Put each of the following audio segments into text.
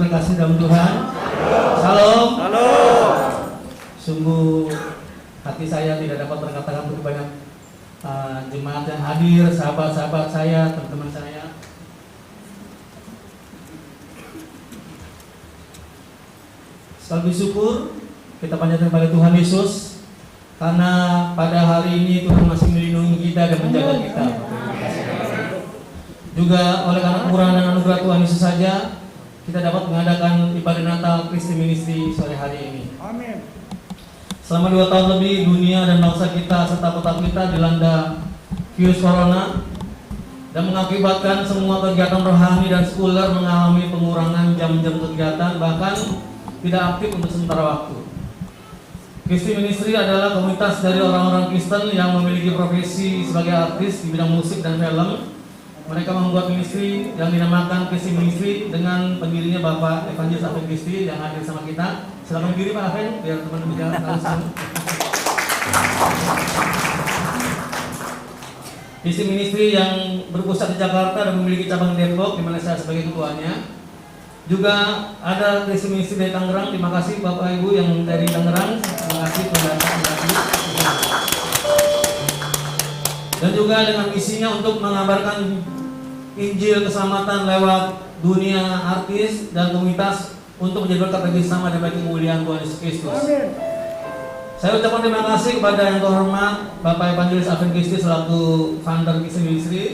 kasih dalam Tuhan. Shalom. Shalom. Sungguh hati saya tidak dapat berkata-kata begitu banyak jemaat yang hadir, sahabat-sahabat saya, teman-teman saya. Sekali syukur kita panjatkan kepada Tuhan Yesus karena pada hari ini Tuhan masih melindungi kita dan menjaga kita. Juga oleh karena kekurangan dan anugerah Tuhan Yesus saja kita dapat mengadakan ibadah Natal Christi Ministry sore hari ini. Amin. Selama 2 tahun lebih dunia dan bangsa kita serta kota kita dilanda virus corona dan mengakibatkan semua kegiatan rohani dan sekuler mengalami pengurangan jam-jam kegiatan, bahkan tidak aktif untuk sementara waktu. Christi Ministry adalah komunitas dari orang-orang Kristen yang memiliki profesi sebagai artis di bidang musik dan film. Mereka membuat ministry yang dinamakan Christi Ministry dengan pendirinya Bapak Evangelis Afen Christi yang hadir sama kita. Silakan berdiri Pak Afen biar teman-teman bisa langsung. Christi Ministry yang berpusat di Jakarta dan memiliki cabang di Depok, di mana saya sebagai ketuanya. Juga ada Christi Ministry dari Tangerang. Terima kasih Bapak Ibu yang dari Tangerang. Terima kasih dan juga dengan misinya untuk mengabarkan Injil keselamatan lewat dunia artis dan komunitas untuk menjadi berkat bagi sama dan bagi kemuliaan Tuhan Yesus Kristus. Saya ucapkan terima kasih kepada yang terhormat Bapak Evangelis Afen Christi selaku founder Christi Ministry,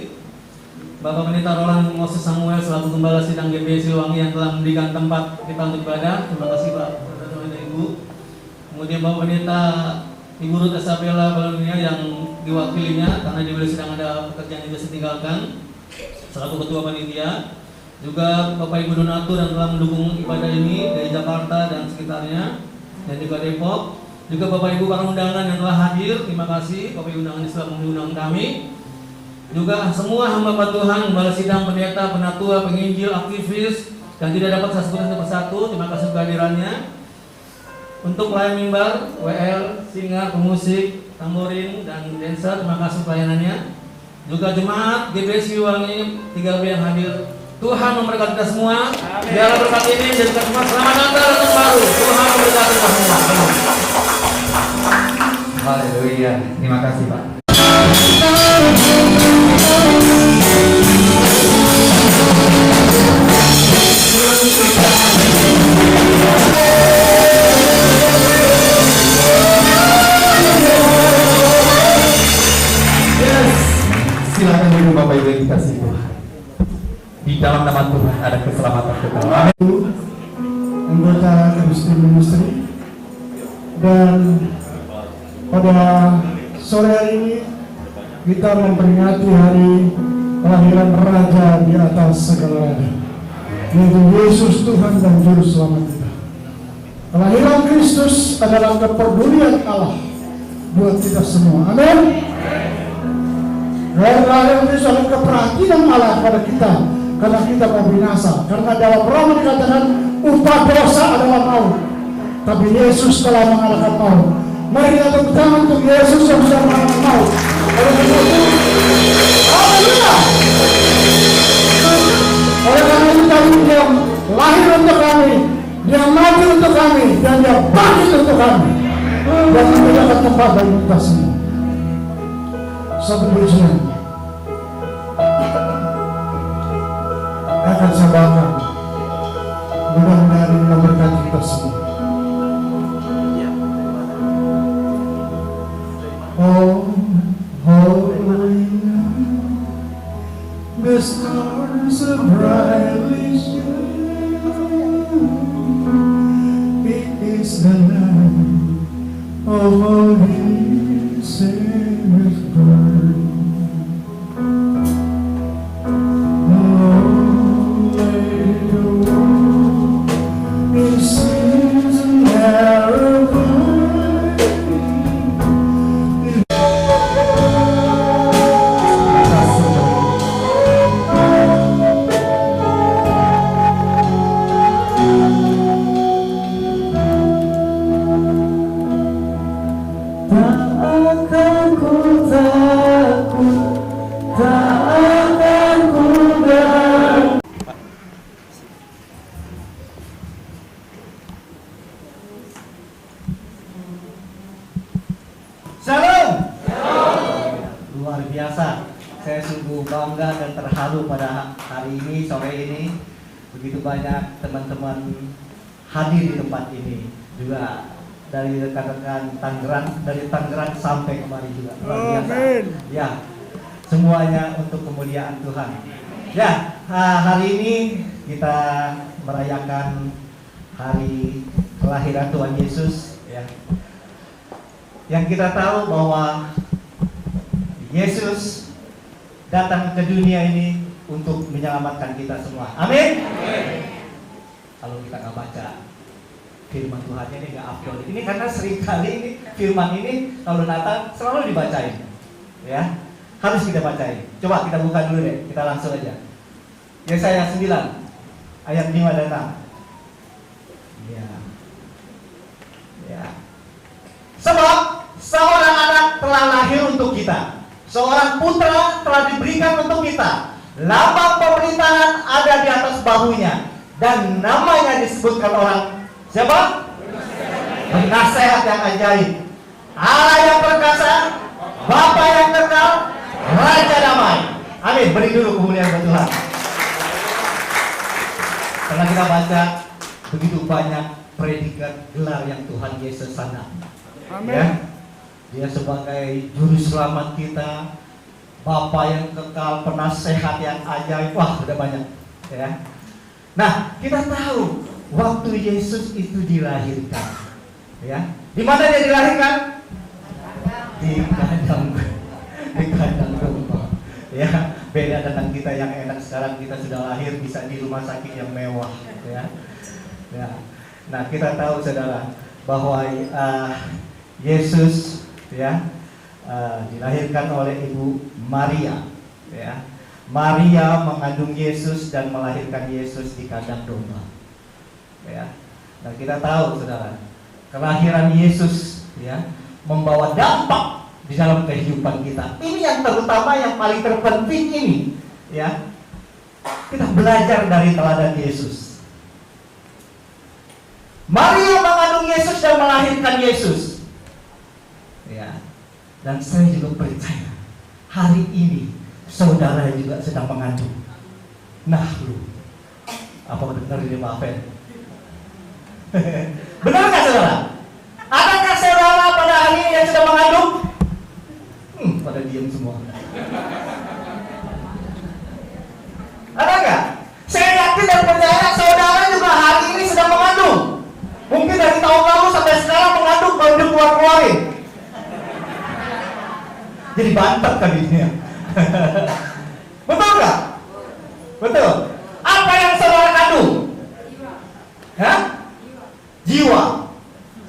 Bapak Pendeta Roland Moses Samuel selaku Gembala Sidang GBI Siliwangi yang telah memberikan tempat kita untuk ibadah. Terima kasih Pak dan Ibu. Kemudian Bapak Pendeta Ibu Ruth Isabella Balonia yang diwakilinya karena di sedang ada pekerjaan yang bisa ditinggalkan selaku ketua panitia. Juga Bapak Ibu donatur yang telah mendukung ibadah ini dari Jakarta dan sekitarnya dan juga Depok. Juga Bapak Ibu para undangan yang telah hadir, terima kasih Bapak Ibu undangan yang telah mengundang kami. Juga semua hamba Tuhan, gembala sidang, pendeta, penatua, penginjil, aktivis yang tidak dapat saya sebutkan satu persatu, terima kasih kehadirannya. Untuk pelayan mimbar, WL, singer, pemusik, tamborin, dan dancer, terima kasih pelayanannya. Juga jemaat GBI Siliwangi 3B yang hadir. Tuhan memberkati kita semua. Biarlah berkat ini menjadi kita semua selamat Natal dan tahun baru. Tuhan memberkati kita semua. Haleluya. Terima kasih Pak. Silakan dulu Bapak Ibu yang dikasih Tuhan. Di dalam nama Tuhan ada keselamatan kita. Amin. Anggota Christi Ministry, dan pada sore hari ini kita memperingati hari kelahiran Raja di atas segala raja, yaitu Yesus Tuhan dan Juru Selamat kita. Kelahiran Kristus adalah kepedulian Allah buat kita semua. Amin. Kelahiran Kristus adalah keperhatian Allah pada kita karena kita mau binasa. Karena dalam Roma dikatakan upah dosa adalah maut, tapi Yesus telah mengalahkan maut. Mari kita tepuk tangan untuk Yesus yang sudah mengalahkan maut. Haleluya. Oleh karena itu Dia lahir untuk kami, Dia mati untuk kami, dan Dia bangkit untuk kami, dan menyediakan tempat bagi kita semua. Satu pujian akan saya bawakan, mudah-mudahan ini memberkati kita semua. Oh, holy night, the stars are brightly shining. It is the night of holy Savior's birth. Tak akan hari ini, sore ini begitu banyak teman-teman hadir di tempat ini, juga dari rekan-rekan Tangerang, dari Tangerang sampai kemari juga, luar biasa. Ya, semuanya untuk kemuliaan Tuhan. Ya, hari ini kita merayakan hari kelahiran Tuhan Yesus. Ya, yang kita tahu bahwa Yesus datang ke dunia ini untuk menyelamatkan kita semua. Amin. Kalau kita nggak baca firman Tuhan ini nggak afdol. Ini karena seringkali ini firman ini kalau datang selalu dibacain, ya harus kita bacain. Coba kita buka dulu deh, kita langsung aja. Yesaya 9 ayat 5 dan 6. Ya. Sebab seorang anak telah lahir untuk kita, seorang putra telah diberikan untuk kita. Lambang pemerintahan ada di atas bahunya, dan namanya disebutkan orang siapa? Penasehat yang ajaib, Allah yang perkasa, Bapa yang kekal, Raja damai. Amin. Beri dulu kemuliaan buat Tuhan. Karena kita baca begitu banyak predikat gelar yang Tuhan Yesus sana. Amin. Ya, dia sebagai juru selamat kita, Bapa yang kekal, penasehat yang ajaib. Wah, udah banyak. Ya. Nah, kita tahu waktu Yesus itu dilahirkan, ya, di mana dia dilahirkan? Di kandang domba. Ya, beda dengan kita yang enak sekarang, kita sudah lahir bisa di rumah sakit yang mewah, ya. Ya. Nah, kita tahu saudara bahwa Yesus, ya, dilahirkan oleh Ibu Maria, ya. Maria mengandung Yesus dan melahirkan Yesus di kandang domba. Ya. Nah, kita tahu saudara, kelahiran Yesus, ya, membawa dampak di dalam kehidupan kita. Ini yang terutama, yang paling terpenting ini, ya. Kita belajar dari teladan Yesus. Maria mengandung Yesus dan melahirkan Yesus. Ya. Dan saya juga percaya hari ini saudara juga sedang mengandung. Nah, lu apa benar ini Pak Fen? Benarkah saudara? Adakah saudara pada hari ini yang sedang mengandung? Pada diam semua. Adakah? Saya yakin dan percaya saudara juga hari ini sedang mengandung. Mungkin dari tahun lalu sampai sekarang mengandung baru dikeluarin. Jadi bantet kan ini ya. Betul nggak? Betul. Apa yang saudara kandung? Hah? Jiwa.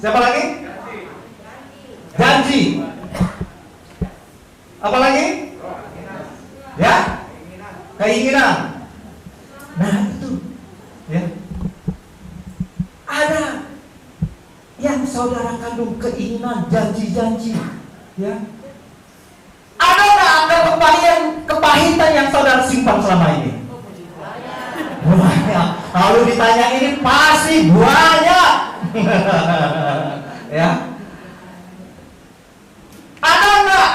Siapa lagi? Janji. Apa lagi? Ya? Keinginan. Nah itu, ya. Ada yang saudara kandung, keinginan, janji-janji, ya. Ada nggak akar kepahitan yang saudara simpan selama ini? Banyak. Kalau ditanya ini pasti banyak. Ya. Ada nggak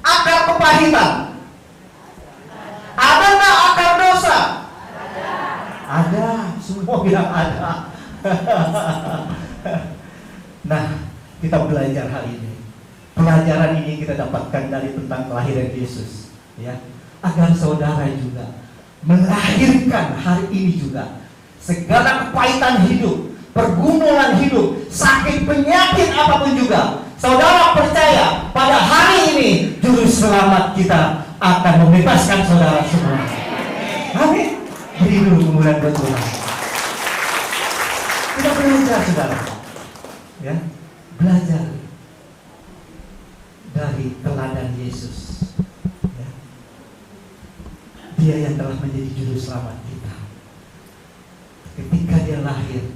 akar kepahitan? Ada nggak akar dosa? Ada. Semua bilang ada. Nah, kita belajar hari ini. Pelajaran ini kita dapatkan dari tentang kelahiran Yesus, ya, agar saudara juga melahirkan hari ini juga segala kepahitan hidup, pergumulan hidup, sakit, penyakit apapun juga. Saudara percaya pada hari ini Juru Selamat kita akan membebaskan saudara semua. Amin. Beri dulu kemuliaan buat Tuhan. Kita belajar saudara, ya, belajar dari teladan Yesus, ya. Dia yang telah menjadi juru selamat kita. Ketika dia lahir,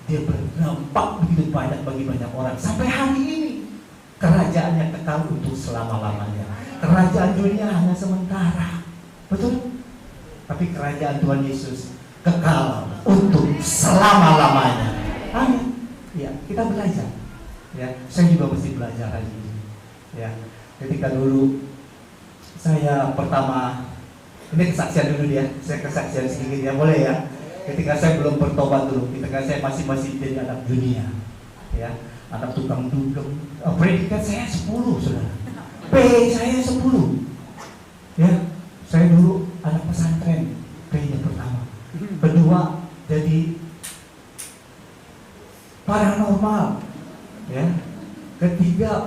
dia berdampak begitu banyak bagi banyak orang sampai hari ini. Kerajaannya kekal untuk selama-lamanya. Kerajaan dunia hanya sementara, betul? Tapi kerajaan Tuhan Yesus kekal untuk selama-lamanya. Amin. Ya, kita belajar. Ya, saya juga mesti belajar hari ini. Ya, ketika dulu saya pertama Ini kesaksian dulu dia, saya kesaksian sedikit ya, boleh ya. Ketika saya belum bertobat dulu, ketika saya masih jadi anak dunia, ya, anak tukang dugem, predikat saya 10, saudara. P saya 10, ya. Saya dulu anak pesantren, P-nya pertama. Kedua jadi paranormal, ya. Ketiga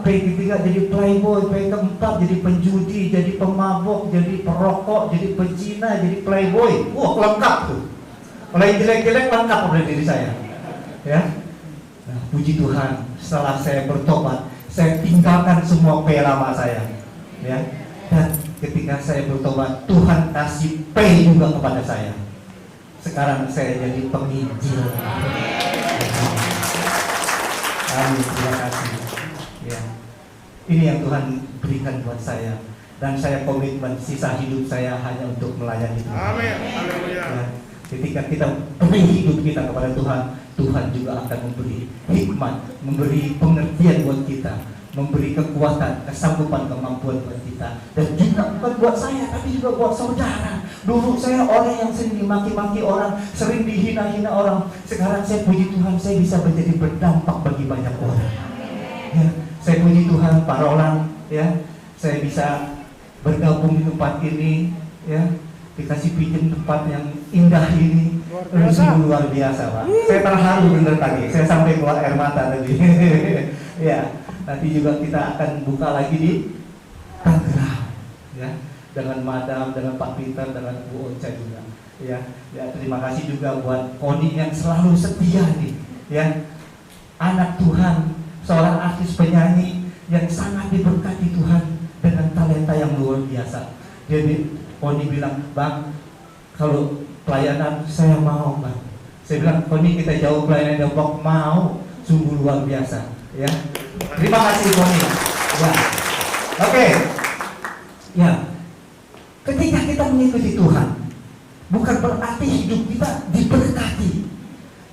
jadi playboy, P keempat jadi penjudi, jadi pemabok, jadi perokok, jadi pezina, jadi playboy. Wah, lengkap tuh. Kalau yang jelek-jelek lengkap pada diri saya, ya. Nah, puji Tuhan, setelah saya bertobat, saya tinggalkan semua P lama saya, ya. Dan ketika saya bertobat, Tuhan kasih P juga kepada saya. Sekarang saya jadi penginjil. Amin, terima kasih. Ya. Ini yang Tuhan berikan buat saya, dan saya komitmen sisa hidup saya hanya untuk melayani Tuhan. Amin. Haleluya. Ya. Ketika kita beri hidup kita kepada Tuhan, Tuhan juga akan memberi hikmat, memberi pengertian buat kita, memberi kekuatan, kesanggupan, kemampuan buat kita. Dan juga bukan buat saya, tapi juga buat saudara. Dulu saya orang yang sering dimaki-maki orang, sering dihina-hina orang. Sekarang saya puji Tuhan, saya bisa menjadi berdampak bagi banyak orang. Ya, saya puji Tuhan, Pak Roland, ya, saya bisa bergabung di tempat ini, ya, dikasih pinjam tempat yang indah ini. Sungguh luar biasa, Pak. Saya terharu bener tadi, saya sampai keluar air mata tadi. Ya, nanti juga kita akan buka lagi di Tangerang, ya, dengan Madam, dengan Pak Peter, dengan Bu Onca juga. Ya, terima kasih juga buat Koni yang selalu setia nih, ya, anak Tuhan, seorang artis penyanyi yang sangat diberkati Tuhan dengan talenta yang luar biasa. Jadi Koni bilang, Bang, kalau pelayanan saya mau, Bang. Saya bilang, Koni kita jauh pelayanan Depok, mau, sungguh luar biasa, ya. Terima kasih Koni. Ya, oke. Ya, ketika kita mengikuti Tuhan, bukan berarti hidup kita diberkati.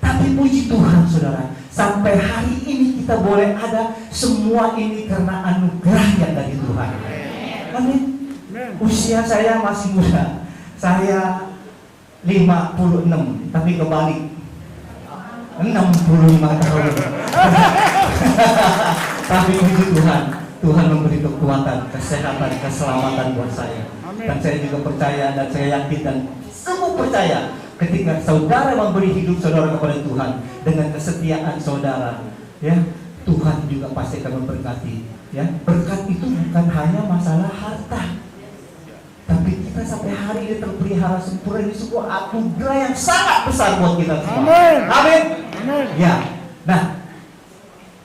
Tapi puji Tuhan, saudara, sampai hari ini kita boleh ada, semua ini karena anugerah yang dari Tuhan. Amin. Usia saya masih muda, saya 56, tapi kebalik 65 tahun. Tapi puji Tuhan, Tuhan memberi kekuatan, kesehatan, keselamatan buat saya. Dan saya juga percaya, dan saya yakin, dan semua percaya, ketika saudara memberi hidup saudara kepada Tuhan dengan kesetiaan saudara, ya, Tuhan juga pasti akan memberkati. Ya, berkat itu bukan hanya masalah harta, tapi kita sampai hari ini terpelihara sempurna. Ini sebuah anugerah yang sangat besar buat kita semua. Amin. Amin. Amin. Ya. Nah,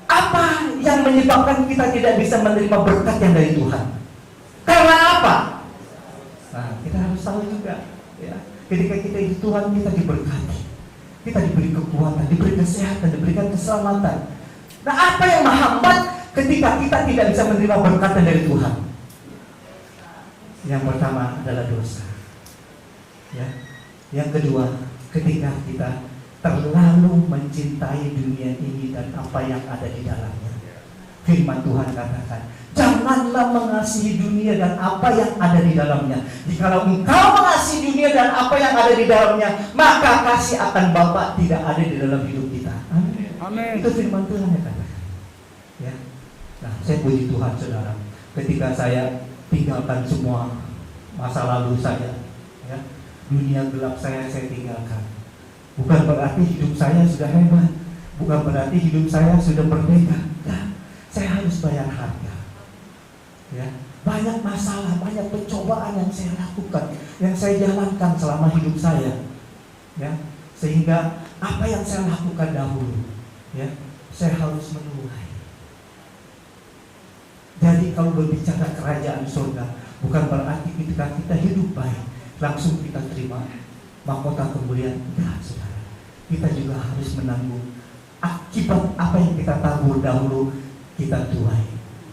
apa yang menyebabkan kita tidak bisa menerima berkat yang dari Tuhan? Karena apa? Nah, kita harus tahu juga, ya. Ketika kita di Tuhan, kita diberkati, kita diberi kekuatan, diberi kesehatan, diberikan keselamatan. Nah, apa yang menghambat ketika kita tidak bisa menerima berkat dari Tuhan? Yang pertama adalah dosa, ya. Yang kedua, ketika kita terlalu mencintai dunia ini dan apa yang ada di dalamnya. Firman Tuhan katakan, janganlah mengasihi dunia dan apa yang ada di dalamnya. Jikalau engkau mengasihi dunia dan apa yang ada di dalamnya, maka kasih akan Bapa tidak ada di dalam hidup kita. Amin. Amin. Itu firman Tuhan yang katakan. Ya. Nah, saya puji Tuhan, saudara. Ketika saya tinggalkan semua masa lalu saya, ya, dunia gelap saya tinggalkan. Bukan berarti hidup saya sudah hebat, bukan berarti hidup saya sudah merdeka. Nah, saya harus bayar harga. Ya, banyak masalah, banyak pencobaan yang saya lakukan, yang saya jalankan selama hidup saya. Ya, sehingga apa yang saya lakukan dahulu, ya, saya harus menuai. Jadi kalau berbicara kerajaan surga, bukan berarti ketika kita hidup baik langsung kita terima mahkota kemuliaan. Tidak, saudara. Kita juga harus menanggung akibat apa yang kita tabur dahulu, kita tuai.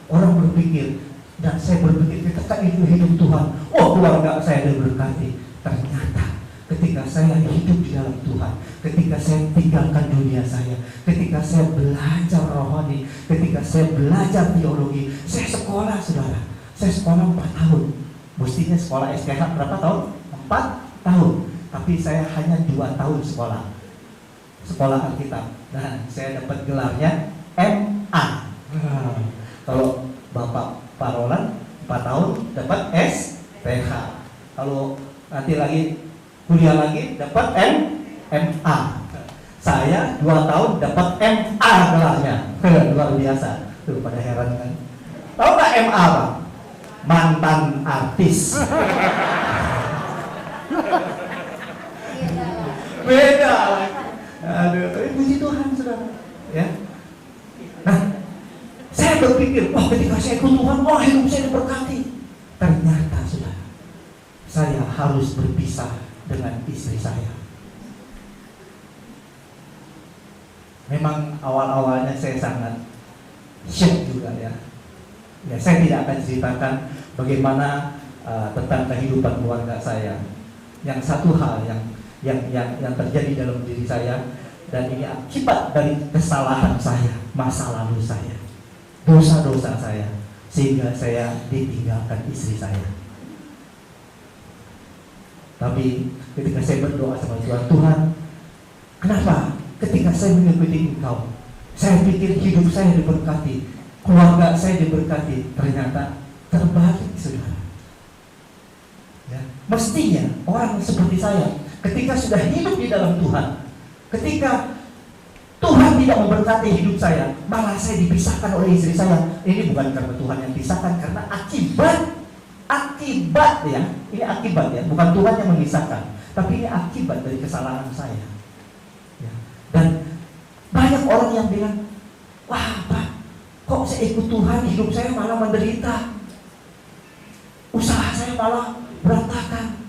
Orang berpikir, dan saya berpikir, ketika itu hidup Tuhan, oh keluarga saya diberkati. Ternyata ketika saya hidup di dalam Tuhan, ketika saya tinggalkan dunia saya, ketika saya belajar rohani, ketika saya belajar teologi, saya sekolah, saudara. Saya sekolah 4 tahun. Mestinya sekolah SPH berapa tahun? tahun, tapi saya hanya 2 tahun sekolah Alkitab. Nah, saya dapat gelarnya MA. Kalau Bapak Parolan 4 tahun dapat SPH. Kalau nanti lagi kuliah lagi dapat MA. Saya 2 tahun dapat MA gelarnya. Luar biasa. Tuh pada heran kan. Tahu nggak MA Pak? Mantan artis. Beda. Aduh, puji Tuhan saudara. Ya. Nah, saya berpikir, ketika saya ikut Tuhan, hidup saya diberkati. Ternyata saudara, saya harus berpisah dengan istri saya. Memang awal-awalnya saya sangat shock juga ya. Saya tidak akan ceritakan bagaimana tentang kehidupan keluarga saya. Yang satu hal yang terjadi dalam diri saya, dan ini akibat dari kesalahan saya, masa lalu saya, dosa-dosa saya, sehingga saya ditinggalkan istri saya. Tapi ketika saya berdoa sama Tuhan, kenapa ketika saya mengikuti Engkau, saya pikir hidup saya diberkati, keluarga saya diberkati, ternyata terbalik saudara. Ya, mestinya orang seperti saya, ketika sudah hidup di dalam Tuhan, ketika Tuhan tidak memberkati hidup saya, malah saya dipisahkan oleh istri saya. Ini bukan karena Tuhan yang pisahkan, karena akibat ya, ini akibat ya, bukan Tuhan yang memisahkan, tapi ini akibat dari kesalahan saya. Ya. Dan banyak orang yang bilang, wah Pak, kok saya ikut Tuhan, hidup saya malah menderita, usaha saya malah berantakan,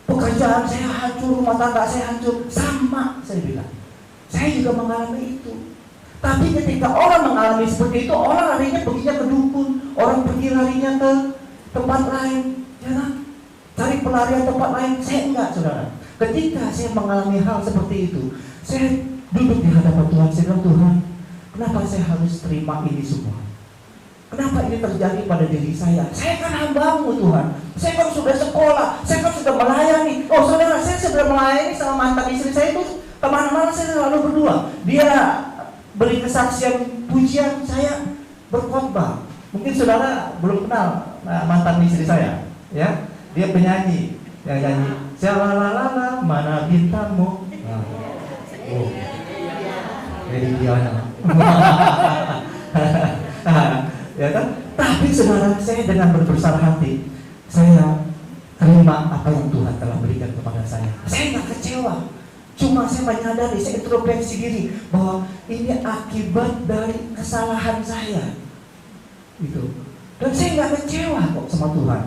pekerjaan saya hancur, rumah tangga saya hancur. Sama, saya bilang, saya juga mengalami itu. Tapi ketika orang mengalami seperti itu, orang larinya perginya ke dukun, orang pergi larinya ke tempat lain, ya kan? Cari pelarian tempat lain. Saya enggak, saudara. Ketika saya mengalami hal seperti itu, saya duduk di hadapan Tuhan. Saya bilang, Tuhan, kenapa saya harus terima ini semua? Kenapa ini terjadi pada diri saya? Saya kan hamba-Mu Tuhan. Saya kan sudah sekolah, saya kan sudah melayani. Saudara, saya sudah melayani sama mantan istri saya itu. Kemana-mana saya selalu berdua. Dia beri kesaksian pujian, saya berkhotbah. Mungkin saudara belum kenal mantan istri saya, ya. Dia penyanyi, yang nyanyi "Syalalala mana bintangmu." Jadi dia ya kan? Tapi saudara, saya dengan berbesar hati, saya terima apa yang Tuhan telah berikan kepada saya. Saya nggak kecewa. Cuma saya menyadari, saya introspeksi diri bahwa ini akibat dari kesalahan saya. Gitu. Dan saya nggak kecewa kok sama Tuhan.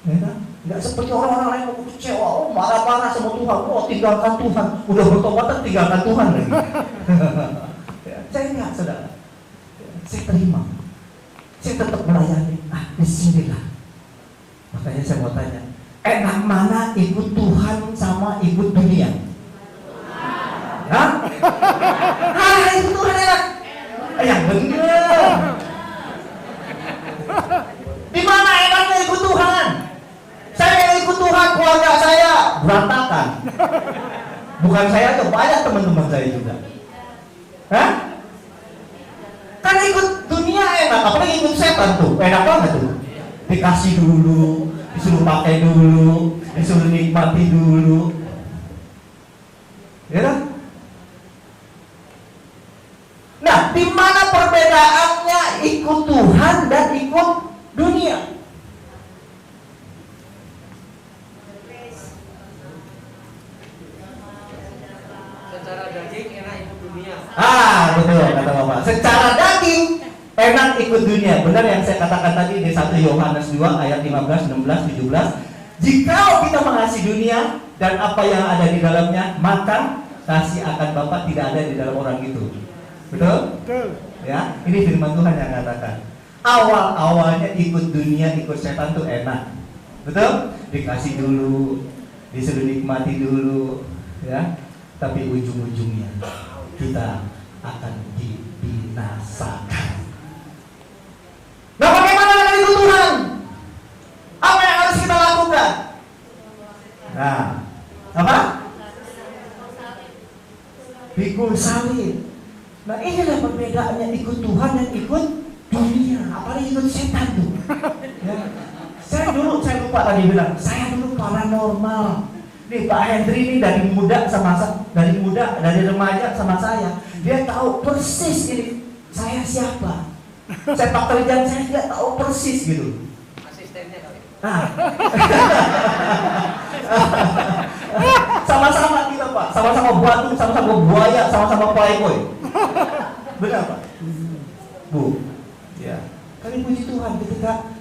Ya kan? Nggak seperti orang-orang lain yang kecewa, marah-marah sama Tuhan, tinggalkan Tuhan, udah bertobat tinggalkan Tuhan lagi. Saya nggak, saudara. Saya terima. Saya tetap melayani. Disinilah. Makanya saya mau tanya, enak mana ikut Tuhan sama ikut dunia? Hah? Ikut Tuhan enak. Yang benar. Di mana enaknya ikut Tuhan? Saya ikut Tuhan, keluarga saya berantakan. Bukan saya aja, banyak teman-teman saya juga. Hah? Karena ikut dunia enak, apalagi ikut setan tuh, enak banget tuh. Dikasih dulu, disuruh pakai dulu, disuruh nikmati dulu. Ya kan? Nah, di mana perbedaannya ikut Tuhan dan ikut dunia? Secara daging enak ikut dunia. Betul kata Bapak. Secara daging enak ikut dunia. Benar yang saya katakan tadi di 1 Yohanes 2 ayat 15, 16, 17. Jika kita mengasihi dunia dan apa yang ada di dalamnya, maka kasih akan Bapa tidak ada di dalam orang itu. Betul? Betul. Ya, ini firman Tuhan yang katakan. Awal-awalnya ikut dunia, ikut setan tuh enak. Betul? Dikasih dulu, disuruh nikmati dulu, ya. Tapi ujung-ujungnya kita akan dibinasakan. Nah, bagaimana dengan itu Tuhan? Apa yang harus kita lakukan? Apa? Pikul salib. Nah inilah perbedaannya ikut Tuhan dan ikut dunia. Apalagi ikut setan tuh. Ya. Saya lupa tadi bilang, saya dulu paranormal. Nih Pak Hendri ini dari remaja sama saya, dia tahu persis ini saya siapa, sepak terjang saya dia tahu persis gitu. Asistennya kali. Nah. Sama-sama kita Pak, sama-sama batu, sama-sama buaya, sama-sama playboy. Benar Pak? Bu, ya. Kami puji Tuhan ketika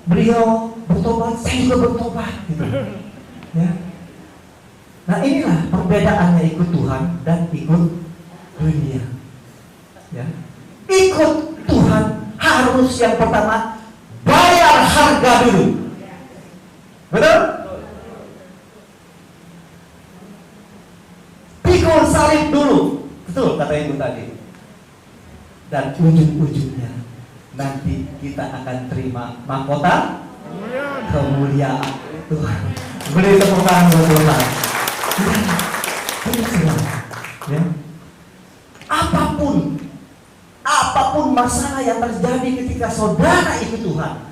beliau bertobat, saya juga bertobat gitu. Ya. Nah inilah perbedaannya ikut Tuhan dan ikut dunia. Ya. Ikut Tuhan harus yang pertama bayar harga dulu. Betul? Pikul salib dulu. Betul kata ibu tadi. Dan ujung-ujungnya nanti kita akan terima mahkota kemuliaan Tuhan. Beri tepuk tangan buat Tuhan. Ya. Apapun masalah yang terjadi ketika saudara ikut Tuhan,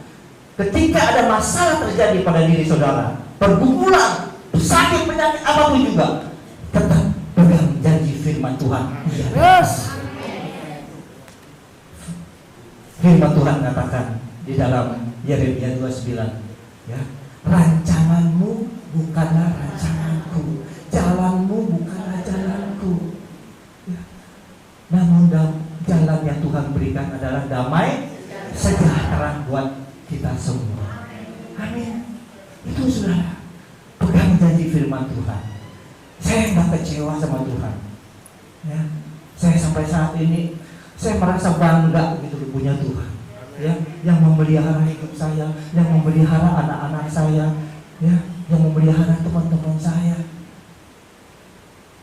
ketika ada masalah terjadi pada diri saudara, pergumulan, sakit, penyakit, apapun juga, tetap pegang janji firman Tuhan. Yes. Firman Tuhan katakan di dalam Yeremia 29, ya, rancanganmu bukanlah rancanganku, jalanmu bukanlah jalanku, ya. Namun jalan yang Tuhan berikan adalah damai sejahtera buat kita semua. Amin. Itu saudara, pegang janji firman Tuhan. Saya nggak kecewa sama Tuhan. Ya, saya sampai saat ini saya merasa bangga gitu punya Tuhan. Ya, yang memelihara hidup saya, yang memelihara anak-anak saya, ya, yang memelihara teman-teman saya.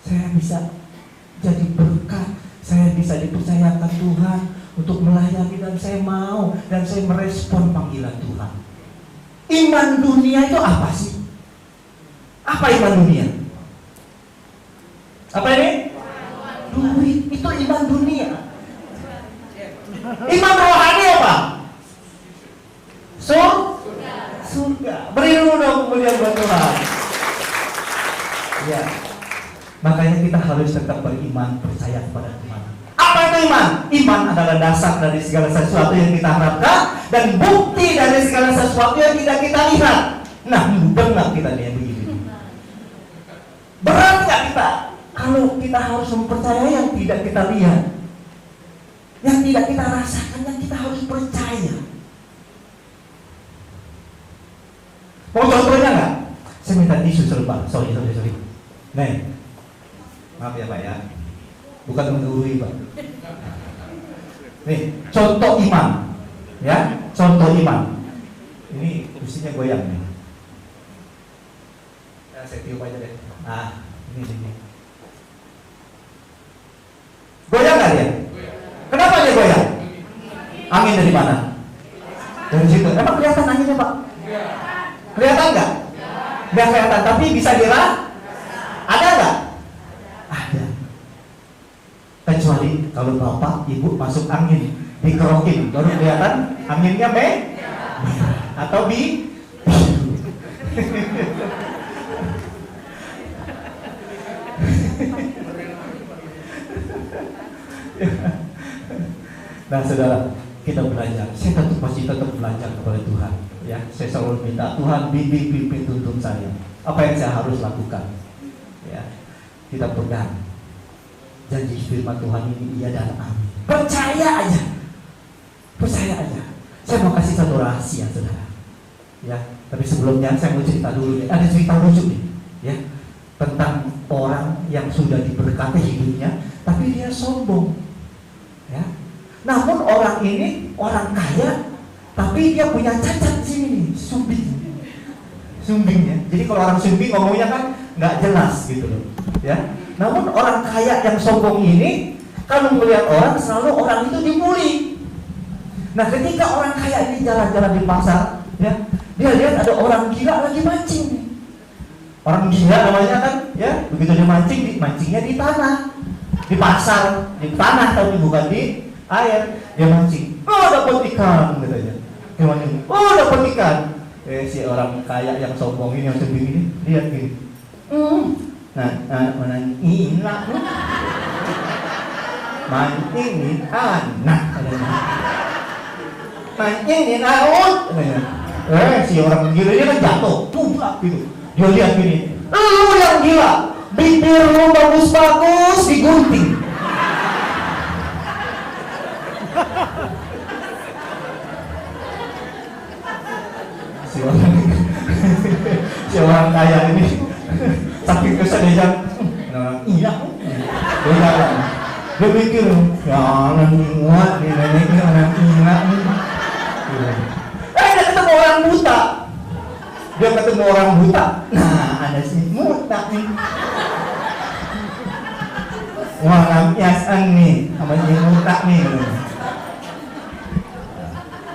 Saya bisa jadi berkat, saya bisa dipercayakan Tuhan untuk melayani dan saya mau dan saya merespon panggilan Tuhan. Iman dunia itu apa sih? Apa iman dunia? Apa ini? Duit, itu iman dunia. Iman rohani apa? Surga. Beri dulu dong kemuliaan buat Tuhan. Ya. Makanya kita harus tetap beriman, percaya kepada Tuhan. Apa itu iman? Iman adalah dasar dari segala sesuatu yang kita harapkan dan bukti dari segala sesuatu yang tidak kita lihat. Nah, benar kita lihat begini. Berat nggak kita kalau kita harus mempercayai yang tidak kita lihat, yang tidak kita rasakan, yang kita harus percaya. Mau contohnya nggak? Saya minta tisu sebentar. Sorry. Nih, maaf ya Pak ya, bukan menggurui Pak. Nih, contoh iman, ya, contoh iman. Ini kursinya goyang nih. Ya, saya tiup aja deh. Nah, ini. Goyang nggak dia? Kenapa dia goyang? Angin dari mana? Dari situ. Emang kelihatan anginnya Pak? Kelihatan nggak? Nggak kelihatan, tapi bisa dirasakan. Ada nggak? Ada. Kecuali kalau bapak, ibu masuk angin, dikerokin, baru kelihatan anginnya merah atau biru. Nah saudara, kita belajar. Saya masih tetap belajar kepada Tuhan. Ya, saya selalu minta Tuhan bimbing tuntun saya. Apa yang saya harus lakukan? Ya, kita pegang janji firman Tuhan ini iya dan amin. Percaya aja. Saya mau kasih satu rahasia saudara. Ya, tapi sebelumnya saya mau cerita dulu. Ada cerita lucu nih. Ya, tentang orang yang sudah diberkati hidupnya, tapi dia sombong. Ya. Namun orang ini orang kaya, tapi dia punya cacat di sini nih, sumbingnya. Jadi kalau orang sumbing ngomongnya kan nggak jelas gitu loh, ya. Namun orang kaya yang sombong ini, kalau melihat orang selalu orang itu dibully. Nah, ketika orang kaya ini jalan-jalan di pasar, ya, dia lihat ada orang gila lagi mancing nih. Orang gila namanya kan, ya. Begitu dia mancing, mancingnya di tanah, di pasar, di tanah tapi bukan di air. Dia mancing, oh dapat ikan katanya. Dia mancing, oh dapat ikan. Si orang kaya yang sombong ini, yang sedih ini, lihat gini. Mancing ini anak katanya. Mancing ini laut katanya. Si orang gila ini kan jatuh, tumplak gitu. Dia lihat gini, lu yang gila, bibir lu bagus-bagus digunting. Si orang kaya ini saking kesedihnya, iya, dia mikir, ya orang muat nih, neneknya orang gila nih. Dia ketemu orang buta. Dia ketemu orang buta. Nah, ada si buta nih. Wah, lampiasan nih, sama si buta nih.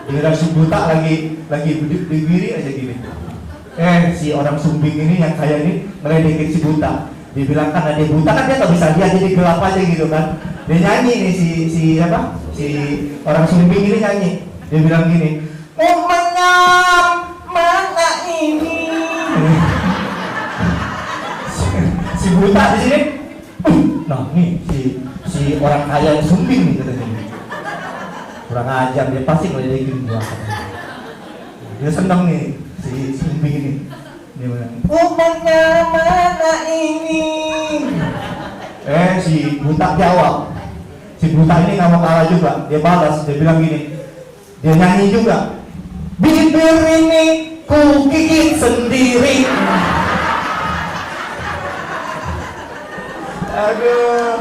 Dia si buta lagi berdiri aja gini. Si orang sumbing ini yang kaya ini ngeledekin si buta. Dia bilang karena dia buta kan dia nggak bisa lihat, jadi gelap aja gitu kan. Dia nyanyi nih si orang sumbing ini nyanyi. Dia bilang gini, mana ini? Si buta di sini. Nah nih si orang kaya yang sumbing nih katanya. Kurang ajar, dia pasti ngeledekin gua. Dia seneng nih si sumbing ini. Dia bilang, mana ini? Si buta jawab. Si buta ini nggak mau kalah juga. Dia balas, dia bilang gini. Dia nyanyi juga. Bibir ini ku gigit sendiri. Aduh.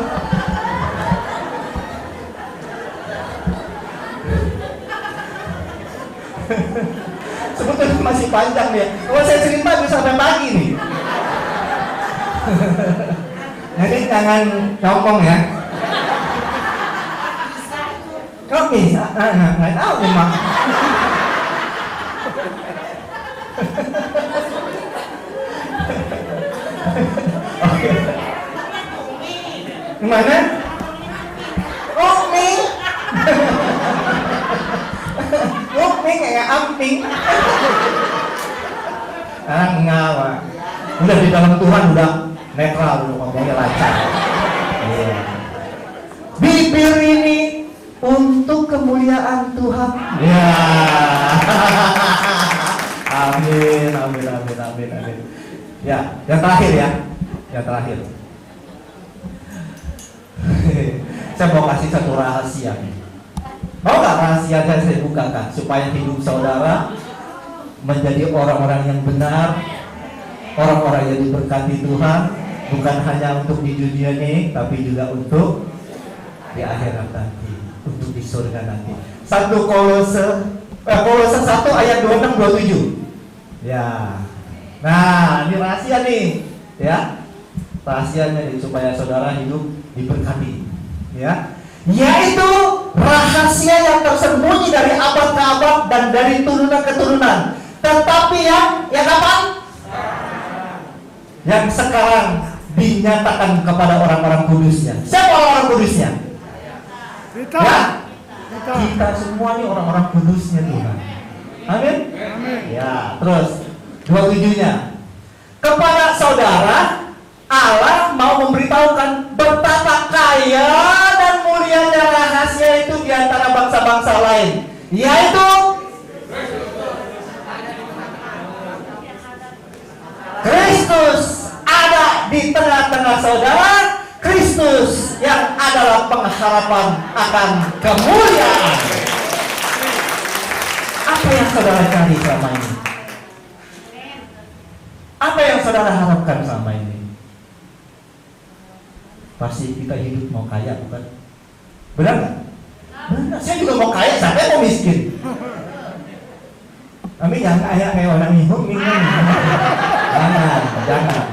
Sebetulnya masih panjang dia. Kalau saya cerita bisa sampai pagi nih. Jadi jangan ngomong ya. Kok bisa? Nggak tahu memang. Oke. Gimana? Rukming. Rukming kayak amping. Enggak, Pak. Udah di dalam Tuhan udah netral, udah ngomongnya lancar. Yeah. Bibir ini untuk kemuliaan Tuhan. Ya. Amin. Ya, yang terakhir ya. Yang terakhir. Saya mau kasih satu rahasia nih. Mau nggak rahasia saya bukakan supaya hidup saudara menjadi orang-orang yang benar, orang-orang yang diberkati Tuhan, bukan hanya untuk di dunia ini, tapi juga untuk di akhirat nanti, untuk di surga nanti. 1 Kolose 1 ayat 26-27. Ya. Nah, ini rahasia nih, ya. Rahasianya nih, supaya saudara hidup diberkati, ya. Yaitu rahasia yang tersembunyi dari abad ke abad dan dari turunan ke turunan. Tetapi yang apa? Yang sekarang dinyatakan kepada orang-orang kudusnya. Siapa orang kudusnya? Kita. Ya? Kita semua ini orang-orang kudusnya Tuhan. Amin? Ya, terus 27-nya. Kepada saudara, Allah mau memberitahukan betapa kaya dan mulianya rahasia itu di antara bangsa-bangsa lain, yaitu Kristus ada di tengah-tengah saudara. Kristus yang adalah pengharapan akan kemuliaan. Apa yang saudara cari selama ini? Apa yang saudara harapkan selama ini? Pasti kita hidup mau kaya, bukan? Benar nggak? Benar. Saya juga mau kaya, siapa yang mau miskin? Tapi jangan kaya kayak orang minum. Jangan.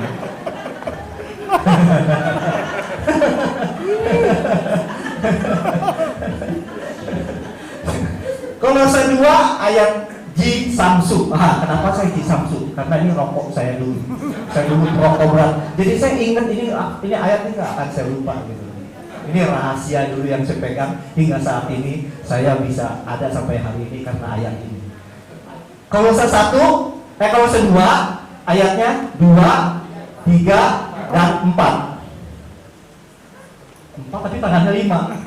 Kolose 2 ayat Ji Samsu. Kenapa saya Ji Samsu? Karena ini rokok saya dulu. Saya dulu perokok berat. Jadi saya ingat ini ayat ini nggak akan saya lupa gitu. Ini rahasia dulu yang saya pegang hingga saat ini saya bisa ada sampai hari ini karena ayat ini. Kolose 1, Kolose 2 ayatnya 2, 3 dan 4. 4 tapi tangannya 5.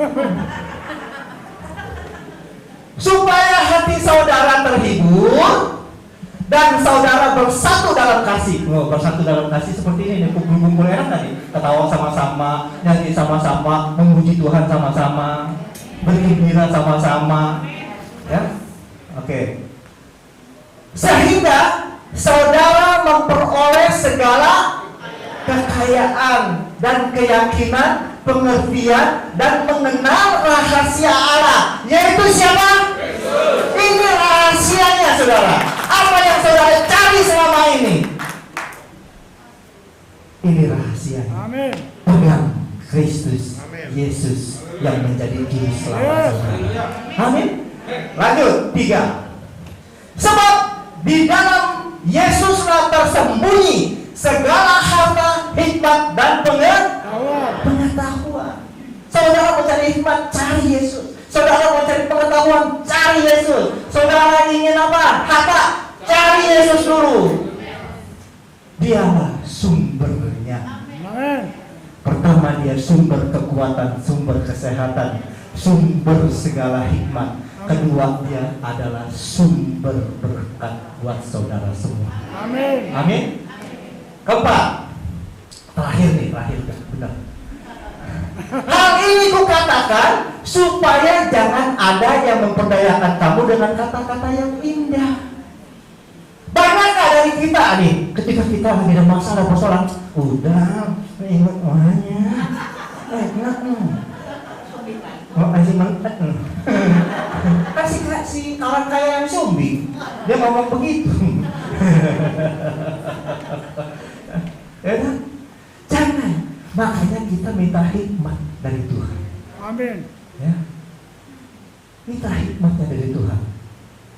Supaya hati saudara terhibur dan saudara bersatu dalam kasih. Bersatu dalam kasih seperti ini, kumpul-kumpul enak tadi. Ketawa sama-sama, nyanyi sama-sama, memuji Tuhan sama-sama, bergembira sama-sama. Ya, oke. Sehingga saudara memperoleh segala kekayaan dan keyakinan, pengertian dan mengenal rahasia Allah, yaitu siapa? Ini rahasianya, saudara. Apa yang saudara cari selama ini? Ini rahasianya. Amin. Pegang Kristus Yesus yang menjadi juru selamat saudara. Amin. Lanjut 3. Sebab di dalam Yesuslah tersembunyi segala harta, hikmat dan pengetahuan. Saudara mau cari hikmat, cari Yesus. Saudara mau cari pengetahuan, cari Yesus. Saudara ingin apa? Harta, cari Yesus dulu. Dialah sumbernya. Amin. Pertama, dia sumber kekuatan, sumber kesehatan, sumber segala hikmat. Kedua, dia adalah sumber berkat buat saudara semua. Amin. Amin. Keempat, terakhir udah benar. Hal ini kukatakan supaya jangan ada yang memperdayakan kamu dengan kata-kata yang indah. Banyak dari kita nih, ketika kita lagi ada masalah persoalan, udah ingat orangnya, kasih kawan kaya yang zombie, dia ngomong begitu. Ya kan? Jangan. Makanya kita minta hikmat dari Tuhan. Amin. Ya. Minta hikmatnya dari Tuhan.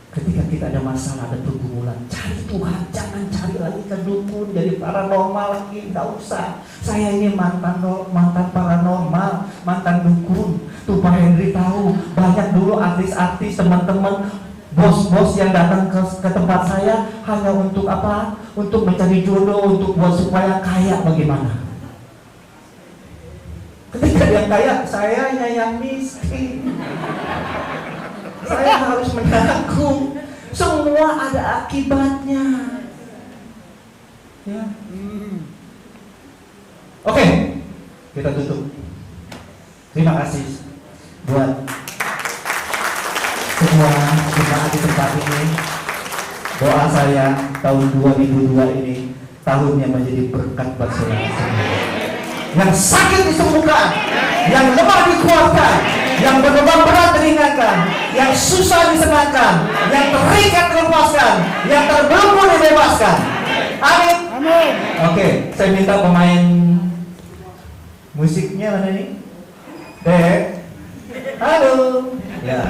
Ketika kita ada masalah, ada pergumulan, cari Tuhan, jangan cari lagi ke dukun, jadi paranormal lagi, nggak usah. Saya ini mantan paranormal, mantan dukun. Tuh Pak Henry tahu, banyak dulu artis-artis, teman-teman, bos-bos yang datang ke tempat saya hanya untuk apa? Untuk mencari jodoh, untuk buat supaya kaya. Bagaimana? Ketika dia kaya, saya yang miskin. Saya harus menanggung. Semua ada akibatnya. Ya. Oke, kita tutup. Terima kasih buat semua jemaat di tempat ini. Doa saya tahun 2002 ini tahun yang menjadi berkat buat saudara semua. Yang sakit disembuhkan, yang lemah dikuatkan, yang beban berat diringankan, yang susah disenangkan, yang terikat dilepaskan, yang terbelenggu dibebaskan. Amin. Amin. Oke, saya minta pemain musiknya mana nih? Dek. Halo. Ya.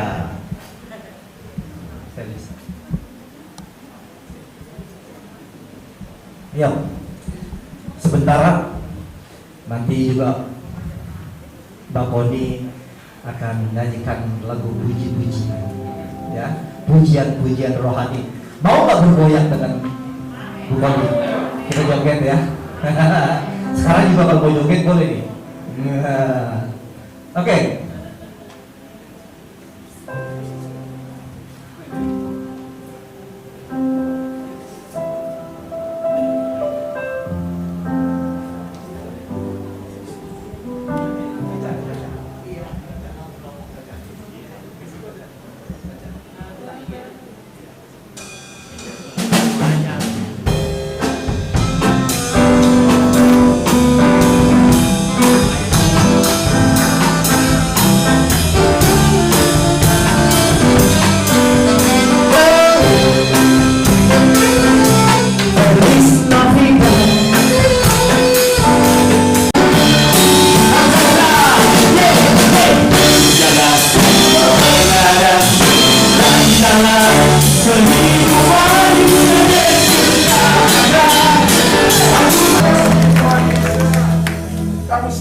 Yuk. Sebentar nanti juga Mbak Koni akan menyanyikan lagu puji-pujian, ya, pujian-pujian rohani. Mau nggak bergoyang dengan Bu Koni? Kita joget ya. Sekarang juga kalau mau joget boleh nih. Oke.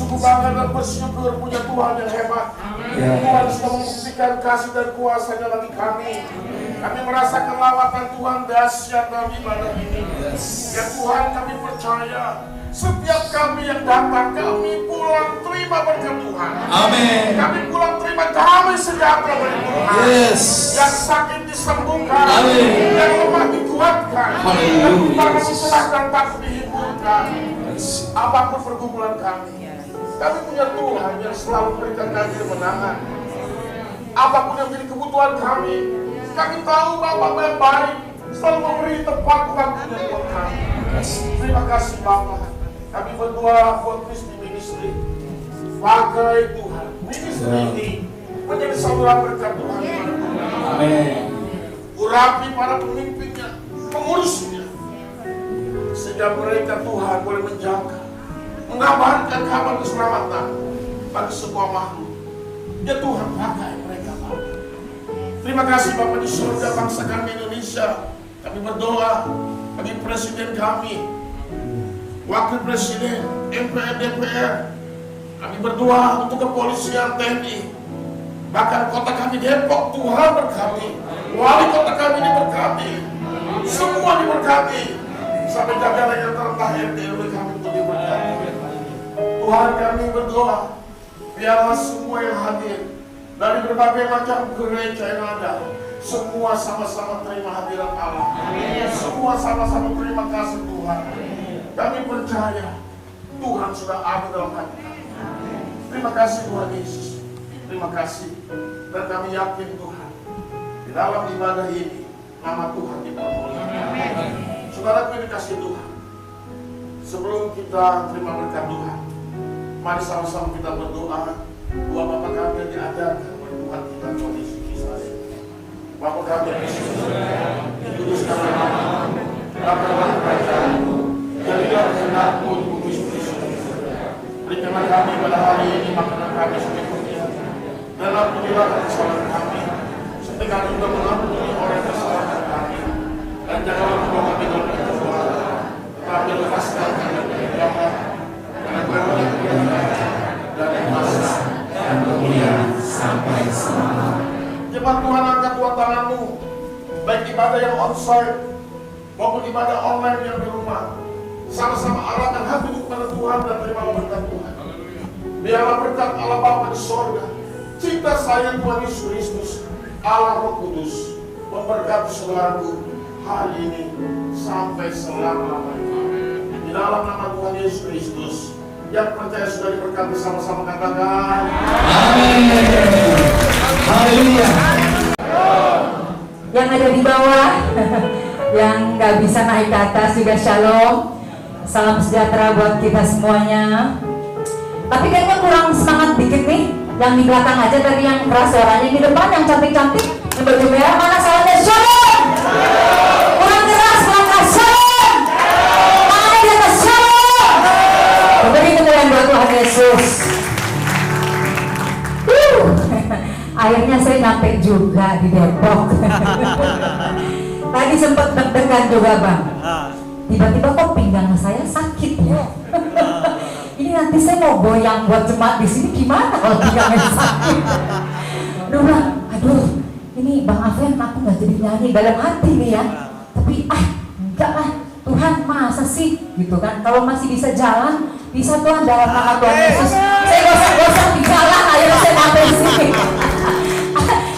sungguh bangga dan bersyukur punya Tuhan yang hebat. Tuhan sudah membuktikan kasih dan kuasa-Nya bagi kami. Kami merasakan lawatan Tuhan dahsyat dalam ibadah ini. Ya Tuhan, kami percaya setiap kami yang datang, kami pulang terima berkat Tuhan. Amin. Kami pulang terima damai sejahtera dari Tuhan. Yes. Yang sakit disembuhkan, Amin. yang lemah dikuatkan, Haleluya. yang bubar diserahkan, takut dihiburkan. Apapun pergumulan kami punya Tuhan yang selalu memberikan kami kemenangan. Apapun yang menjadi kebutuhan kami tahu Bapak yang baik, selalu memberi tempat waktu buat kami. Terima kasih Bapak. Kami berdoa buat Kristi Ministry. Pakai Tuhan, ministry ini menjadi saluran berkat Tuhan. Amin. Urapi para pemimpinnya, pengurusnya, sehingga mereka Tuhan boleh menjaga, mengabarkan kabar keselamatan bagi semua makhluk. Ya Tuhan, pakai mereka Bapak. Terima kasih Bapak di surga, bangsa kami Indonesia. Kami berdoa bagi presiden kami, wakil presiden, MPR, DPR. Kami berdoa untuk kepolisian, TNI, bahkan kota kami Depok, Tuhan berkati. Wali kota kami diberkati, semua diberkati, sampai jajaran yang terendah RT RW kami untuk diberkati. Tuhan, kami berdoa, biarlah semua yang hadir dari berbagai macam gereja yang ada, semua sama-sama terima hadirat Allah. Semua sama-sama terima kasih Tuhan. Kami percaya Tuhan sudah ada dalam hati kami. Terima kasih Tuhan Yesus. Terima kasih. Dan kami yakin Tuhan, di dalam ibadah ini nama Tuhan dipermuliakan. Saudara yang dikasih Tuhan, sebelum kita terima berkat Tuhan, mari sama-sama kita berdoa. Dua Bapa kami yang diajarkan oleh Tuhan kita, Tuhan Yesus Kristus. Bapa kami yang di surga, dikuduskanlah namamu, datanglah kerajaanmu, jadilah kehendakmu di bumi seperti di surga. Berikanlah kami pada hari ini makanan kami secukupnya, dan ampunilah kesalahan kami, seperti kami juga mengampuni orang yang kesalahan kami. Dan janganlah membawa kami dalam pencobaan, tetapi lepaskan kami dari jahat. Karena Tuhan dan kuasa dan kemuliaan sampai selama. Jemaat Tuhan, angkat dua tanganmu, baik ibadah yang onsite maupun ibadah online yang di rumah. Sama-sama arahkan hati kepada Tuhan dan terima berkat Tuhan. Biarlah berkat Allah Bapa di sorga, cinta sayang Tuhan Yesus Kristus, Allah Roh Kudus memberkati saudaraku hari ini sampai selama-lamanya. Di dalam nama Tuhan Yesus Kristus, yang percaya sudah diberkati, sama-sama katakan Amin. Haleluya. Yang ada di bawah, yang nggak bisa naik ke atas juga shalom. Salam sejahtera buat kita semuanya. Tapi kayaknya kurang semangat dikit nih. Yang di belakang aja tadi yang keras suaranya, di depan yang cantik-cantik, yang baju merah, mana salamnya? Shalom. Kurang keras, shalom. Tangannya di atas, shalom. Beri kemuliaan buat Tuhan Yesus. Akhirnya saya nyampe juga di Depok. Tadi sempat deg-degan juga Bang. Tiba-tiba kok pinggang saya sakit ya. Ini nanti saya mau goyang buat jemaat di sini gimana kalau pinggangnya sakit? Aduh, ini Bang Afren aku nggak jadi nyanyi dalam hati nih ya. Tapi enggak lah, Tuhan masa sih gitu kan? Kalau masih bisa jalan, bisa Tuhan dalam nama Tuhan Yesus. Saya gosok-gosok di jalan, ayo saya sampai sini.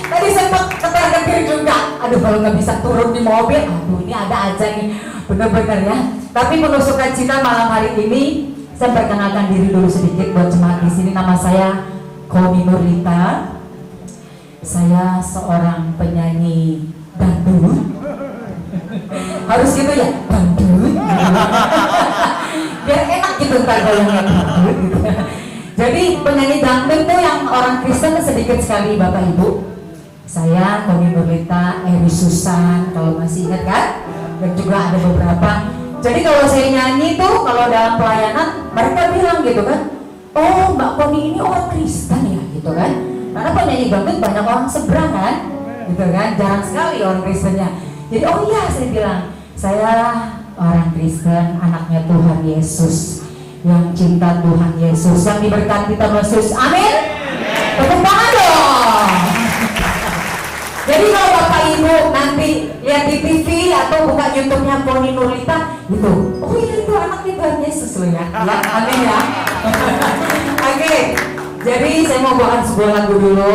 Tadi sempat ketar-ketir juga. Aduh, kalau nggak bisa turun di mobil, aduh ini ada aja nih, bener-bener ya. Tapi penuh sukacita malam hari ini. Saya perkenalkan diri dulu sedikit buat jemaat di sini. Nama saya Komi Nurlita. Saya seorang penyanyi dangdut. Harus gitu ya, dangdut. Biar enak gitu ntar goyangnya dangdut gitu. Jadi penyanyi dangdut tuh yang orang Kristen sedikit sekali Bapak Ibu. Saya Komi Nurlita, Eri Susan kalau masih ingat kan? Dan juga ada beberapa. Jadi kalau saya nyanyi tuh, kalau dalam pelayanan mereka bilang gitu kan, oh Mbak Komi ini orang Kristen ya gitu kan. Karena penyanyi dangdut banyak orang seberang kan, gitu kan, jarang sekali orang Kristennya. Jadi oh iya saya bilang, saya orang Kristen, anaknya Tuhan Yesus. yang cinta Tuhan Yesus, yang diberkati Tuhan Yesus. Amin. Tepuk tangan dong. Jadi kalau Bapak Ibu nanti lihat di TV atau buka YouTube-nya Poni Nurita gitu, oh iya itu anaknya Tuhan Yesus loh ya. Ya, amin ya. Oke, jadi saya mau bawakan sebuah lagu dulu.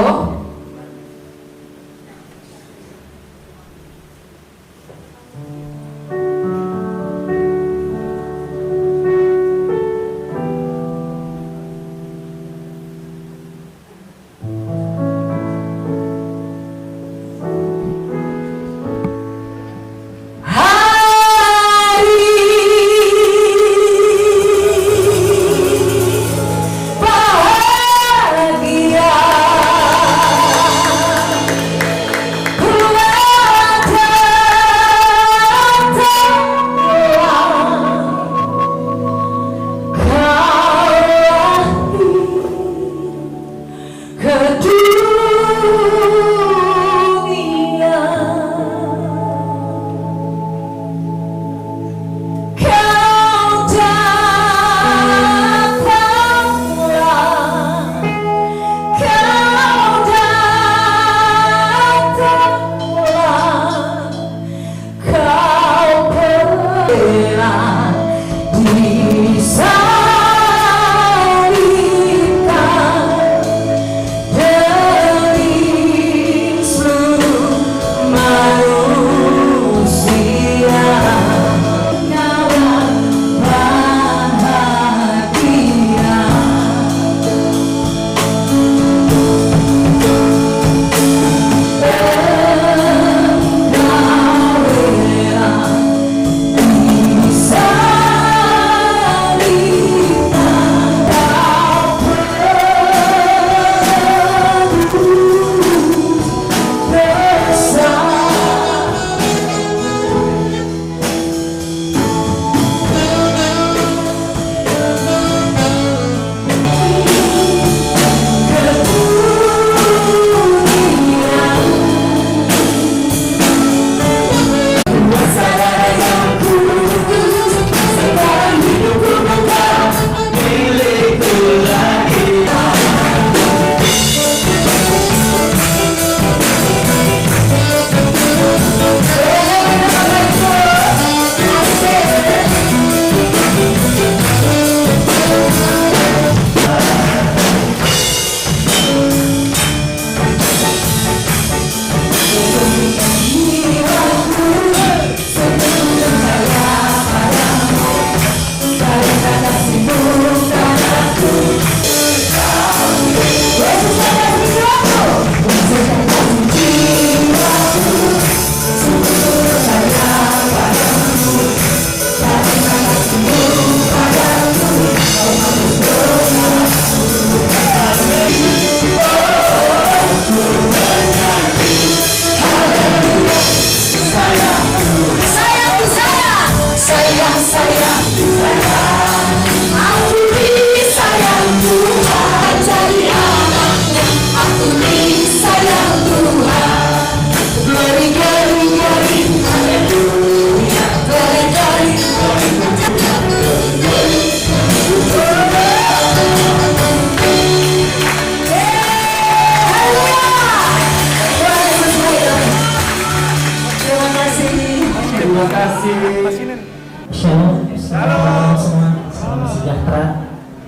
Shalom, selamat semua, salam sejahtera.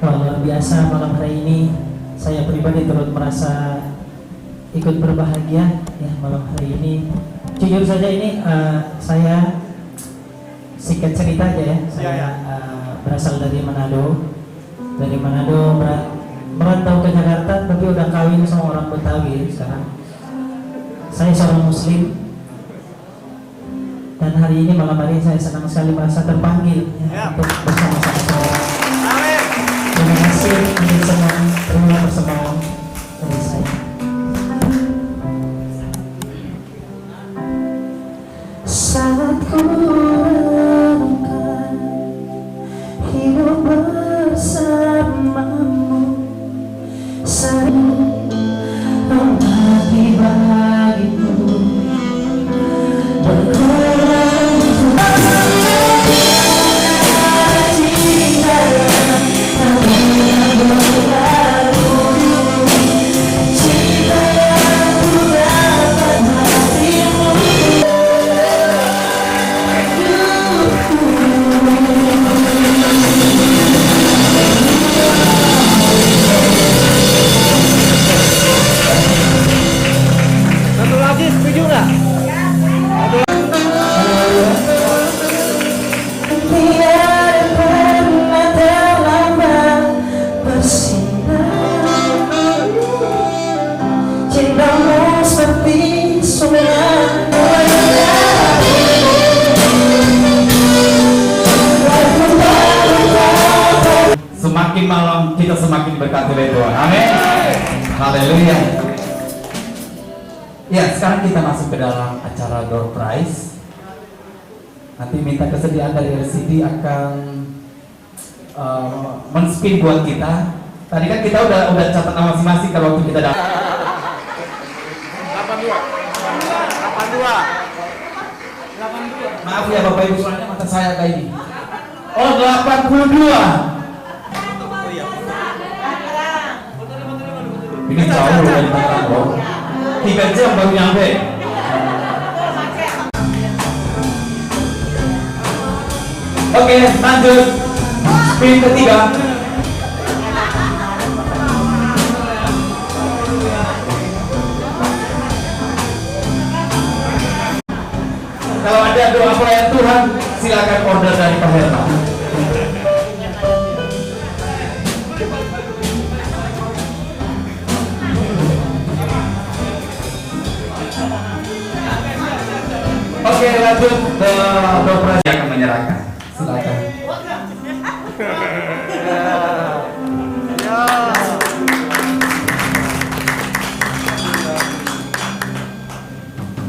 Wah, luar biasa malam hari ini. Saya pribadi turut merasa ikut berbahagia ya malam hari ini. Jujur saja ini saya singkat cerita aja ya. Saya berasal dari Manado. Dari Manado merantau ke Jakarta, tapi udah kawin sama orang Betawi sekarang. Saya seorang Muslim. Dan hari ini malam hari saya senang sekali merasa terpanggil ya, untuk bersama-sama saya. Terima kasih untuk semua terima bersama dari saya. Saat ku renungkan hidup bersamamu, sering empati bagiku. Berkurang semakin malam kita semakin berkati oleh Tuhan. Amin. Haleluya. Ya, sekarang kita masuk ke dalam acara door prize. Nanti minta kesediaan dari LCD akan men-spin buat kita. Tadi kan kita udah catat nama masing-masing kalau waktu kita dapat. 82. Maaf ya Bapak Ibu, soalnya mata saya kayak ini. Oh, 82. Ini jauh dari Tangerang, bro. 3 jam baru nyampe. Oke, lanjut. Spin ketiga. Kalau ada doa pelayan Tuhan, silakan order dari Pak Herman. Oke, lanjut ke doa yang akan menyerahkan. Silakan.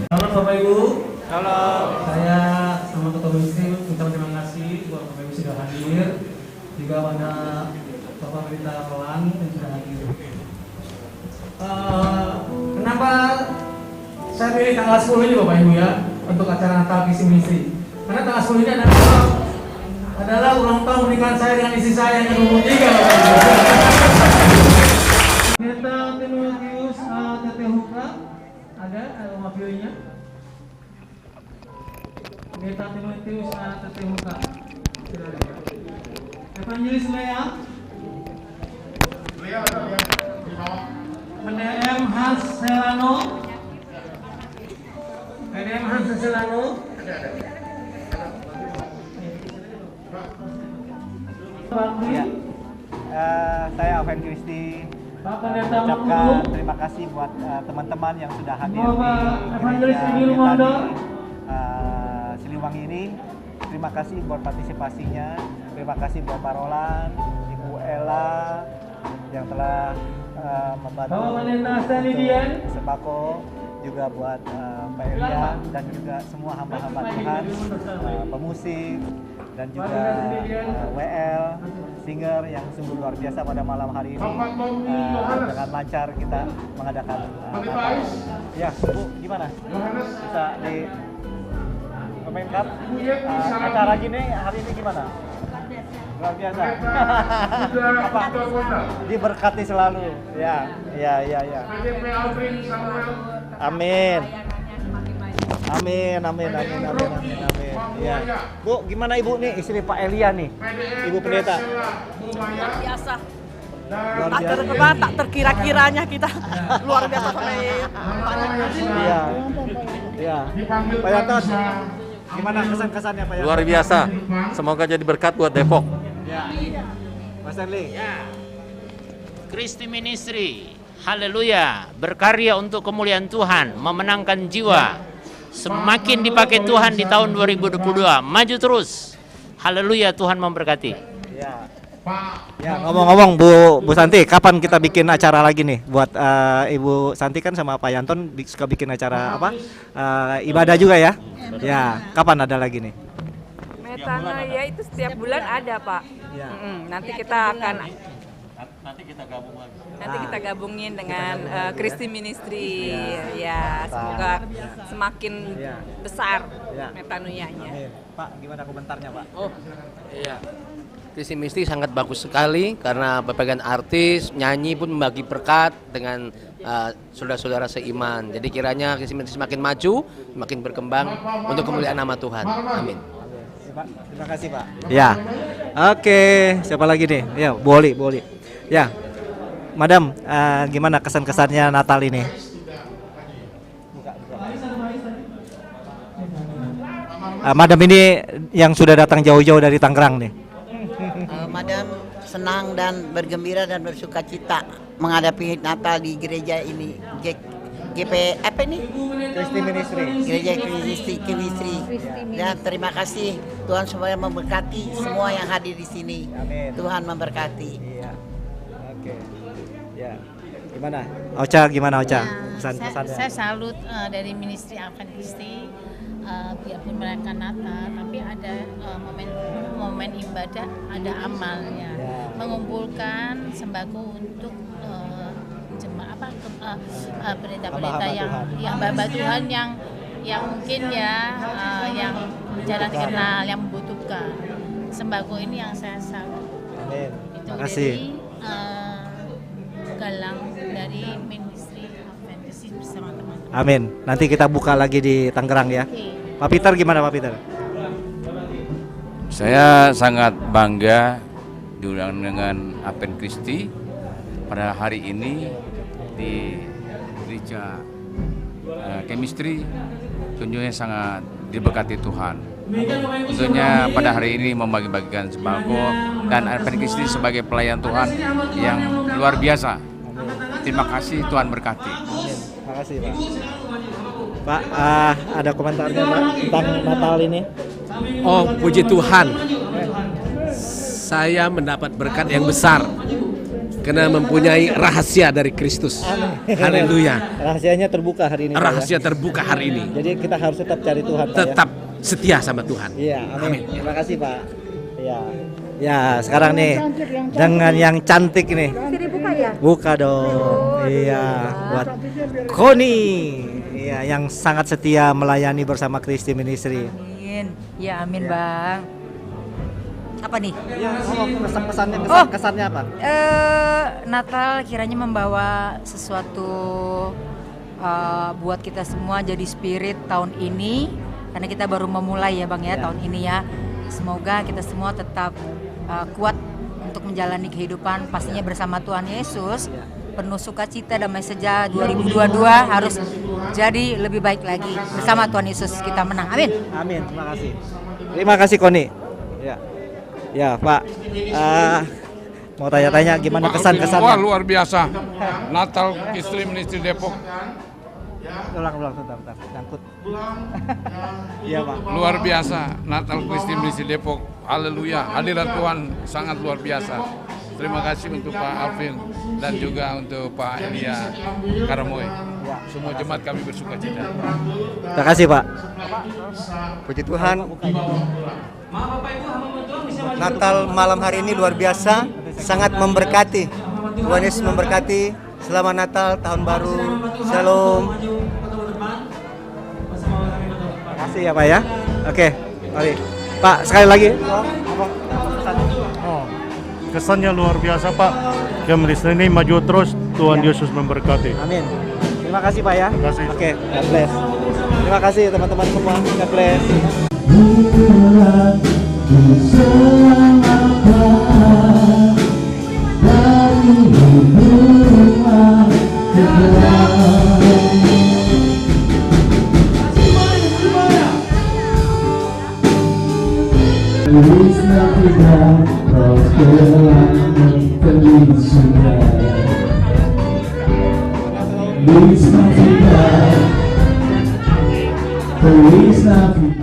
Selamat Bapak Ibu. Halo. Saya sama Ketua Komisi mengucapkan terima kasih buat Bapak Ibu sudah hadir, juga pada Bapak Berita Kawan yang sudah hadir. Kenapa saya pilih tanggal 10 ini Bapak Ibu ya untuk acara Natal Visi Misi? Karena tanggal 10 ini adalah ulang tahun pernikahan saya dengan istri saya yang ke-23 Bapak Ibu. Kita Timotius Tetehuka ada rumah videonya. Pendeta Timotius Tetehuka. Evangelis Lea. PDM Hans Selano. PDM Hans Selano. Ya. Saya Alvin Kristi. Pak Pendeta Ucapkan terima kasih buat teman-teman yang sudah hadir Evangelis di Emil Mondo. Siliwangi ini. Terima kasih buat partisipasinya. Terima kasih buat Pak Roland, Ibu Ella yang telah membantu Bapak Pendeta Stani Dian. sembako, juga buat Pak Elia dan juga semua hamba-hamba Tuhan, pemusik dan juga WL singer yang sungguh luar biasa pada malam hari ini. Dengan lancar kita mengadakan Natal. Ya, Bu, gimana? Bisa di komentar acara gini hari ini gimana? Luar biasa. Apa? Diberkati selalu. Ya. Amin. Amin. Ya. Bu, gimana Ibu nih istri Pak Elia nih? Ibu Pendeta. Luar biasa. Luar Tak biasa. tak terkira-kiranya kita luar biasa sampai Iya. Pak Yanton, gimana kesan-kesannya Pak Yanton? Luar biasa. Semoga jadi berkat buat Depok. Ya. Mas Erli. Kristi Ministry, haleluya, berkarya untuk kemuliaan Tuhan, memenangkan jiwa, semakin dipakai Tuhan di tahun 2022, maju terus, haleluya, Tuhan memberkati. Ya, ngomong-ngomong Bu Santi, kapan kita bikin acara lagi nih buat Ibu Santi kan sama Pak Yanton suka bikin acara apa? Ibadah juga ya? Ya, kapan ada lagi nih? Metana ya itu setiap bulan ada Pak. Ya. Nanti kita akan Nanti kita gabung lagi. nanti kita gabungin dengan Kristi Ministry. Ya, semoga semakin besar metanuyanya. Amin. Pak, gimana komentarnya Pak? Oh, iya. Kristi Ministry sangat bagus sekali karena berbagai artis, nyanyi pun membagi berkat dengan saudara-saudara seiman. Jadi kiranya Kristi Ministry semakin maju, semakin berkembang untuk kemuliaan nama Tuhan. Amin. Pak, terima kasih Pak. Ya, oke. Siapa lagi nih? Ya, Boli. Ya, Madam, gimana kesan-kesannya Natal ini? Madam ini yang sudah datang jauh-jauh dari Tangerang nih. Madam senang dan bergembira dan bersuka cita menghadapi Natal di gereja ini, GP apa ini? Kristi Ministry. Gereja Kristi. Dan terima kasih Tuhan supaya memberkati semua yang hadir di sini. Amin. Tuhan memberkati. Iya. Oke. Ya. Gimana? Ocha gimana Ocha? Pesan-pesannya. Saya salut dari Ministry Advent Kristi. Biarpun merayakan Natal, tapi ada momen ibadah, ada amalnya, mengumpulkan sembako untuk pendeta-pendeta yang hamba Tuhan yang mungkin yang jarang dikenal, yang membutuhkan sembako ini yang saya salut. Amin. Itu Terima kasih. Dari Galang dari Ministry Advent Kristi bersama teman-teman. Amin. Nanti kita buka lagi di Tangerang ya. Pak Peter gimana Pak Peter? Saya sangat bangga diundang dengan Advent Kristi pada hari ini di gereja Chemistry. Tentunya sangat diberkati Tuhan. Tentunya pada hari ini membagi-bagikan sembako dan Advent Kristi sebagai pelayan Tuhan yang luar biasa. Terima kasih, Tuhan berkati. Terima kasih Pak. Pak, ada komentarnya Pak tentang Natal ini? Oh, puji Tuhan. Saya mendapat berkat yang besar karena mempunyai rahasia dari Kristus. Haleluya. Rahasianya terbuka hari ini. Rahasia terbuka hari ini. Jadi kita harus tetap cari Tuhan. Tetap setia sama Tuhan. Iya, amin. Terima kasih Pak. Iya. Ya, sekarang nih dengan yang cantik nih. Dibuka ya? Buka dong. Iya, buat Koni. Iya, yang sangat setia melayani bersama Kristi Ministry. Amin. Ya, amin Bang. Apa nih? Ya, pesan-pesannya, kesannya apa? Natal kiranya membawa sesuatu buat kita semua jadi spirit tahun ini, karena kita baru memulai ya Bang ya tahun ini ya. Semoga kita semua tetap kuat untuk menjalani kehidupan pastinya bersama Tuhan Yesus. Penuh sukacita, damai sejahtera. 2022 harus jadi lebih baik lagi. Bersama Tuhan Yesus kita menang. Amin. Amin. Terima kasih. Terima kasih Koni. Ya. Ya Pak, mau tanya-tanya gimana kesan-kesannya? Wah luar biasa, Natal Kristi Ministry Depok. Ulang, bentar, nyangkut. Iya Pak. Luar biasa, Natal Kristi Ministry Depok. Haleluya, hadirat Tuhan sangat luar biasa. Terima kasih untuk Pak Alvin dan juga untuk Pak Elia Karamoy. Semua jemaat kami bersukacita. Terima kasih Pak. Puji Tuhan. Natal malam hari ini luar biasa, sangat memberkati. Tuhan Yesus memberkati. Selamat Natal, tahun baru. Shalom. Terima kasih ya Pak ya. Oke, mari. Pak, sekali lagi. Kesannya luar biasa Pak. Chemistry ini maju terus, Tuhan Yesus memberkati. Amin. Terima kasih Pak ya. Terima kasih. Oke, God bless. Terima kasih teman-teman semua. God bless. Feliz Navidad.